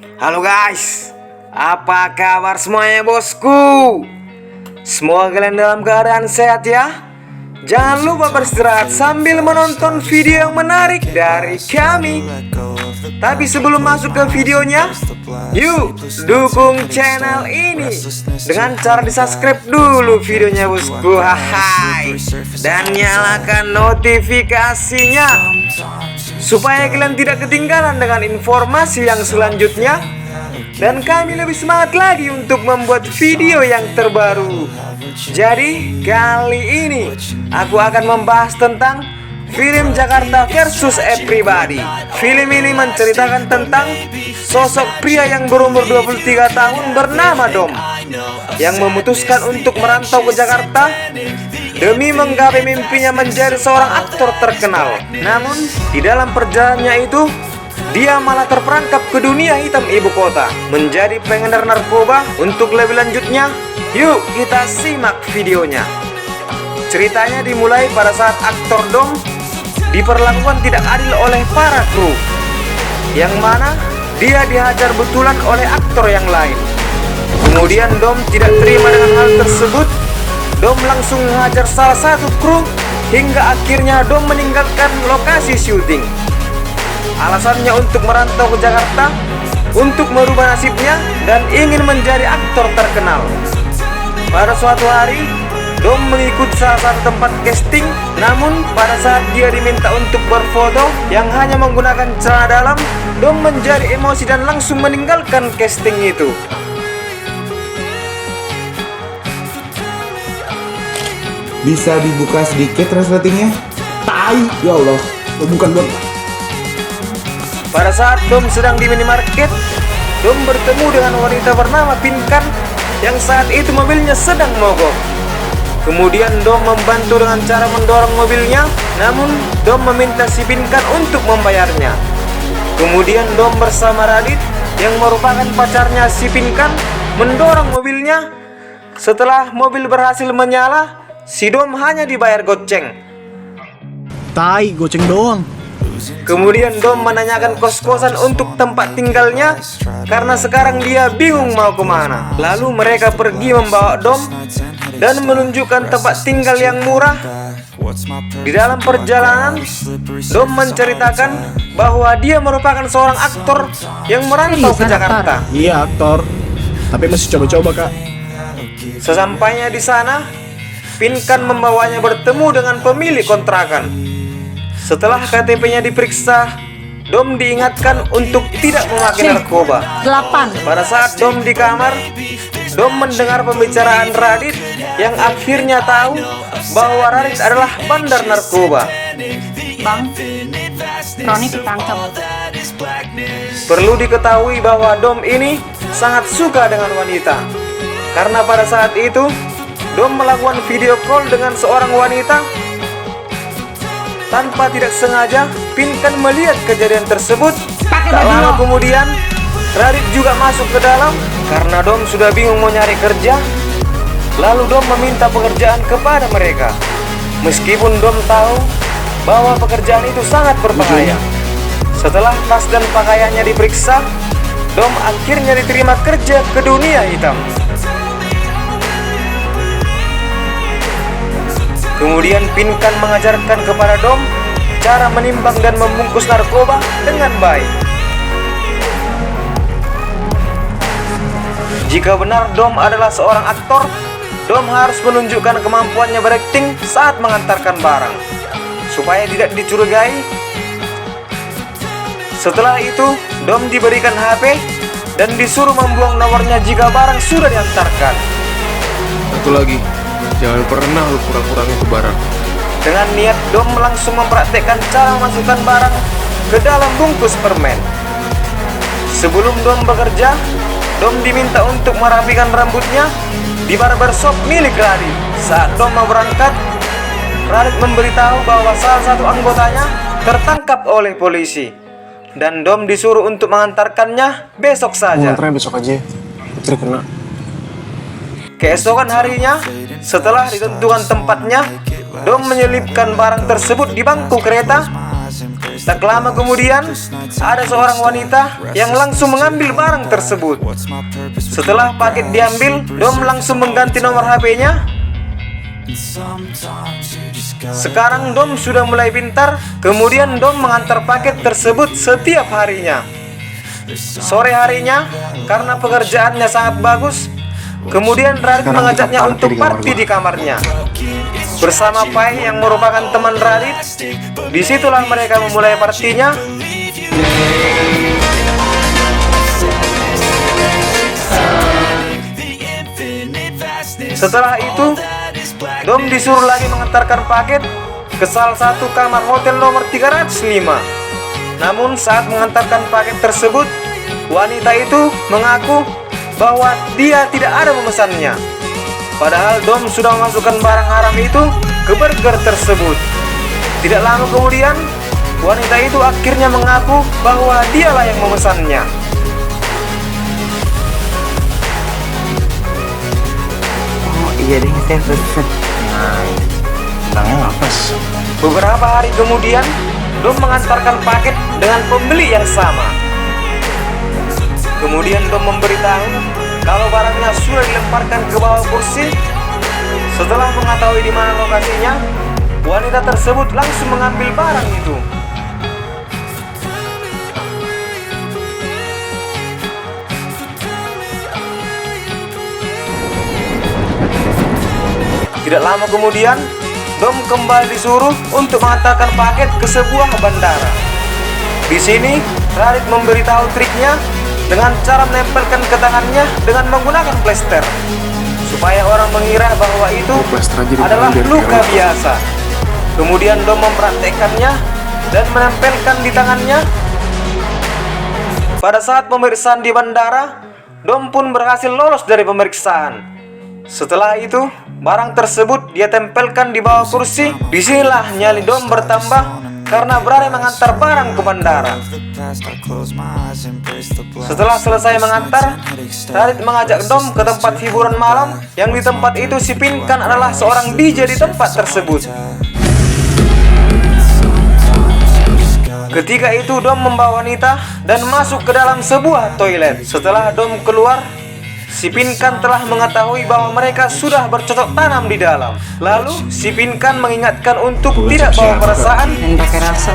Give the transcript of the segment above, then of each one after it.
Halo guys, apa kabar semuanya bosku? Semoga kalian dalam keadaan sehat ya. Jangan lupa beristirahat sambil menonton video yang menarik dari kami. Tapi sebelum masuk ke videonya, yuk dukung channel ini dengan cara di subscribe dulu videonya bosku. Hai. Dan nyalakan notifikasinya supaya kalian tidak ketinggalan dengan informasi yang selanjutnya. Dan kami lebih semangat lagi untuk membuat video yang terbaru. Jadi kali ini aku akan membahas tentang film Jakarta versus Everybody. Film ini menceritakan tentang sosok pria yang berumur 23 tahun bernama Dom, yang memutuskan untuk merantau ke Jakarta demi menggapai mimpinya menjadi seorang aktor terkenal. Namun di dalam perjalanannya itu, dia malah terperangkap ke dunia hitam ibu kota, menjadi pengedar narkoba. Untuk lebih lanjutnya, yuk kita simak videonya. Ceritanya dimulai pada saat aktor Dom diperlakukan tidak adil oleh para kru, yang mana dia dihajar betulan oleh aktor yang lain. Kemudian Dom tidak terima dengan hal tersebut. Dom langsung menghajar salah satu kru hingga akhirnya Dom meninggalkan lokasi syuting. Alasannya untuk merantau ke Jakarta, untuk merubah nasibnya dan ingin menjadi aktor terkenal. Pada suatu hari, Dom mengikuti salah satu tempat casting. Namun pada saat dia diminta untuk berfoto yang hanya menggunakan celana dalam, Dom menjadi emosi dan langsung meninggalkan casting itu. Bisa dibuka sedikit resletingnya? Tai, ya Allah, bukan Dom. Pada saat Dom sedang di minimarket, Dom bertemu dengan wanita bernama Pinkan yang saat itu mobilnya sedang mogok. Kemudian Dom membantu dengan cara mendorong mobilnya, namun Dom meminta si Pinkan untuk membayarnya. Kemudian Dom bersama Radit yang merupakan pacarnya si Pinkan mendorong mobilnya. Setelah mobil berhasil menyala, si Dom hanya dibayar goceng. Tai, goceng doang. Kemudian Dom menanyakan kos-kosan untuk tempat tinggalnya karena sekarang dia bingung mau kemana. Lalu mereka pergi membawa Dom dan menunjukkan tempat tinggal yang murah. Di dalam perjalanan, Dom menceritakan bahwa dia merupakan seorang aktor yang merantau ke Jakarta. Iya, aktor. Tapi masih coba-coba, Kak. Sesampainya di sana, Pinkan membawanya bertemu dengan pemilik kontrakan. Setelah KTP-nya diperiksa, Dom diingatkan untuk tidak memakai narkoba. 8. Pada saat Dom di kamar, Dom mendengar pembicaraan Radit yang akhirnya tahu bahwa Radit adalah bandar narkoba. Bang, Roni ketangkep. Perlu diketahui bahwa Dom ini sangat suka dengan wanita, karena pada saat itu Dom melakukan video call dengan seorang wanita. Tanpa tidak sengaja, Pinkan melihat kejadian tersebut. Tak lama kemudian, Radit juga masuk ke dalam karena Dom sudah bingung mau nyari kerja. Lalu Dom meminta pekerjaan kepada mereka, meskipun Dom tahu bahwa pekerjaan itu sangat berbahaya. Setelah tas dan pakaiannya diperiksa, Dom akhirnya diterima kerja ke dunia hitam. Kemudian Pinkan mengajarkan kepada Dom cara menimbang dan membungkus narkoba dengan baik. Jika benar Dom adalah seorang aktor, Dom harus menunjukkan kemampuannya berakting saat mengantarkan barang, supaya tidak dicurigai. Setelah itu, Dom diberikan HP dan disuruh membuang nomornya jika barang sudah diantarkan. Satu lagi, jangan pernah lu kurang-kurangin ke barang. Dengan niat, Dom langsung mempraktekkan cara memasukkan barang ke dalam bungkus permen. Sebelum Dom bekerja, Dom diminta untuk merapikan rambutnya di barbershop milik Radit. Saat Dom mau berangkat, Radit memberitahu bahwa salah satu anggotanya tertangkap oleh polisi, dan Dom disuruh untuk mengantarkannya besok saja. Nganternya besok aja. Terkena. Keesokan harinya, setelah ditentukan tempatnya, Dom menyelipkan barang tersebut di bangku kereta Tak lama kemudian, ada seorang wanita yang langsung mengambil barang tersebut. Setelah paket diambil, Dom langsung mengganti nomor HP-nya. Sekarang Dom sudah mulai pintar. Kemudian Dom mengantar paket tersebut setiap harinya. Sore harinya, karena pekerjaannya sangat bagus, kemudian Radit mengajaknya untuk party di kamarnya bersama Pai yang merupakan teman Radit. Disitulah mereka memulai partinya. Setelah itu, Dom disuruh lagi mengantarkan paket ke salah satu kamar hotel nomor 305. Namun saat mengantarkan paket tersebut, wanita itu mengaku bahwa dia tidak ada memesannya. Padahal Dom sudah memasukkan barang haram itu ke burger tersebut. Tidak lama kemudian, wanita itu akhirnya mengaku bahwa dialah yang memesannya. Oh iya deh, saya pesen. Tentangnya ngapas. Beberapa hari kemudian, Dom mengantarkan paket dengan pembeli yang sama. Kemudian Dom memberitahu kalau barangnya sudah dilemparkan ke bawah kursi. Setelah mengetahui di mana lokasinya, wanita tersebut langsung mengambil barang itu. Tidak lama kemudian, Dom kembali disuruh untuk mengantarkan paket ke sebuah bandara. Di sini, Radit memberitahu triknya dengan cara menempelkan ke tangannya dengan menggunakan plester, supaya orang mengira bahwa itu Plester aja adalah dipakai biar luka kayak biasa. Kemudian Dom mempraktekkannya dan menempelkan di tangannya. Pada saat pemeriksaan di bandara, Dom pun berhasil lolos dari pemeriksaan. Setelah itu, barang tersebut dia tempelkan di bawah kursi. Disinilah nyali Dom bertambah karena berani mengantar barang ke bandara. Setelah selesai mengantar, Radit mengajak Dom ke tempat hiburan malam, yang di tempat itu si Pinkan adalah seorang DJ di tempat tersebut. Ketika itu Dom membawa wanita dan masuk ke dalam sebuah toilet. Setelah Dom keluar, si Pinkan telah mengetahui bahwa mereka sudah bercocok tanam di dalam. Lalu si Pinkan mengingatkan untuk tidak bawa perasaan. Dan pakai rasa.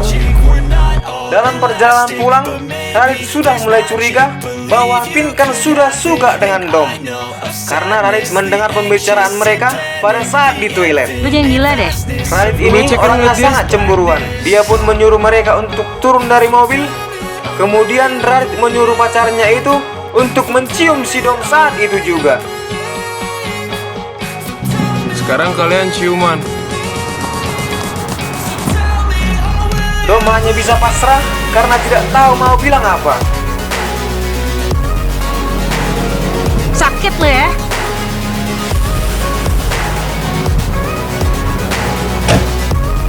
Dalam perjalanan pulang, Radit sudah mulai curiga bahwa Pinkan sudah suka dengan Dom, karena Radit mendengar pembicaraan mereka pada saat di toilet. Lu jangan gila deh. Radit ini orangnya sangat cemburuan. Dia pun menyuruh mereka untuk turun dari mobil. Kemudian Radit menyuruh pacarnya itu untuk mencium si Dom saat itu juga. Sekarang kalian ciuman. Dom hanya bisa pasrah karena tidak tahu mau bilang apa. Sakit lo ya.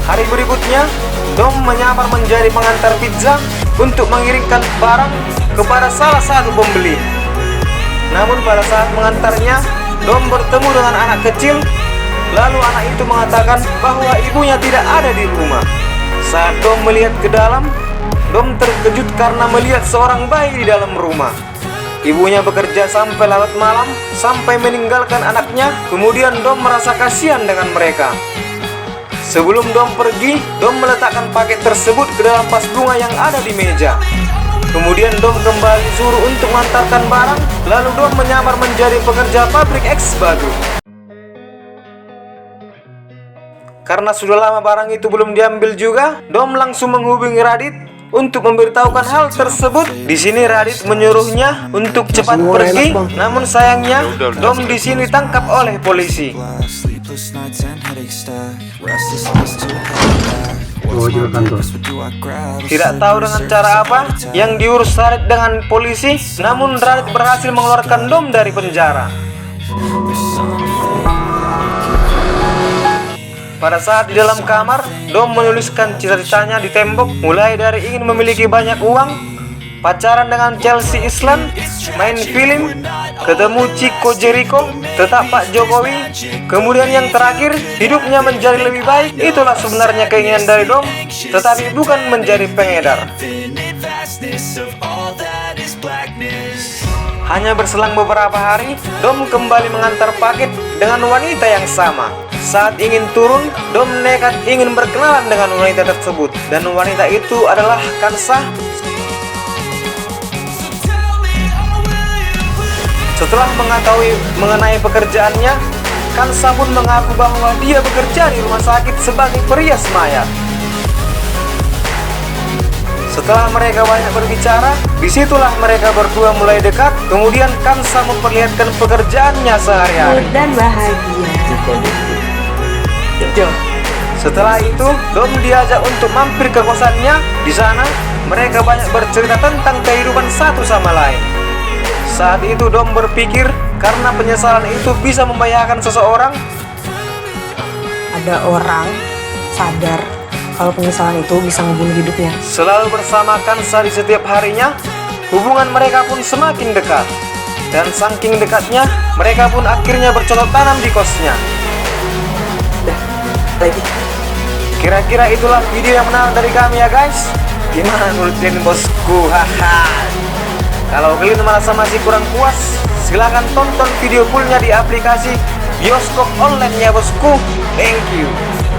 Hari berikutnya, Dom menyamar menjadi pengantar pizza untuk mengirimkan barang kepada salah satu pembeli. Namun pada saat mengantarnya, Dom bertemu dengan anak kecil. Lalu anak itu mengatakan bahwa ibunya tidak ada di rumah. Saat Dom melihat ke dalam, Dom terkejut karena melihat seorang bayi di dalam rumah. Ibunya bekerja sampai larut malam, sampai meninggalkan anaknya. Kemudian Dom merasa kasihan dengan mereka. Sebelum Dom pergi, Dom meletakkan paket tersebut ke dalam vas bunga yang ada di meja. Kemudian Dom kembali suruh untuk mengantarkan barang. Lalu Dom menyamar menjadi pekerja pabrik X baju. Karena sudah lama barang itu belum diambil juga, Dom langsung menghubungi Radit untuk memberitahukan hal tersebut. Di sini Radit menyuruhnya untuk cepat pergi, namun sayangnya Dom di sini tangkap oleh polisi. Tidak tahu dengan cara apa yang diurus Radit dengan polisi, namun Radit berhasil mengeluarkan Dom dari penjara. Pada saat di dalam kamar, Dom menuliskan cita-citanya di tembok, mulai dari ingin memiliki banyak uang, pacaran dengan Chelsea Islan, main film, ketemu Chico Jericho, tetap Pak Jokowi, kemudian yang terakhir, hidupnya menjadi lebih baik. Itulah sebenarnya keinginan dari Dom, tetapi bukan menjadi pengedar. Hanya berselang beberapa hari, Dom kembali mengantar paket dengan wanita yang sama. Saat ingin turun, Dom nekat ingin berkenalan dengan wanita tersebut, dan wanita itu adalah Kansa. Setelah mengetahui mengenai pekerjaannya, Kansa pun mengaku bahwa dia bekerja di rumah sakit sebagai perias mayat. Setelah mereka banyak berbicara, disitulah mereka berdua mulai dekat. Kemudian Kansa memperlihatkan pekerjaannya sehari-hari. Dan bahagia. Setelah itu, Dom diajak untuk mampir ke kosannya. Di sana, mereka banyak bercerita tentang kehidupan satu sama lain. Saat itu Dom berpikir, karena penyesalan itu bisa membahayakan seseorang. Ada orang sadar kalau penyesalan itu bisa membunuh hidupnya. Selalu bersama Kansa di setiap harinya, hubungan mereka pun semakin dekat. Dan saking dekatnya, mereka pun akhirnya bercocok tanam di kosnya. Lagi. Kira-kira itulah video yang menarik dari kami ya guys. Gimana menurut kalian bosku? Haha. Kalau kalian merasa masih kurang puas, silahkan tonton video fullnya di aplikasi bioskop online ya bosku. Thank you.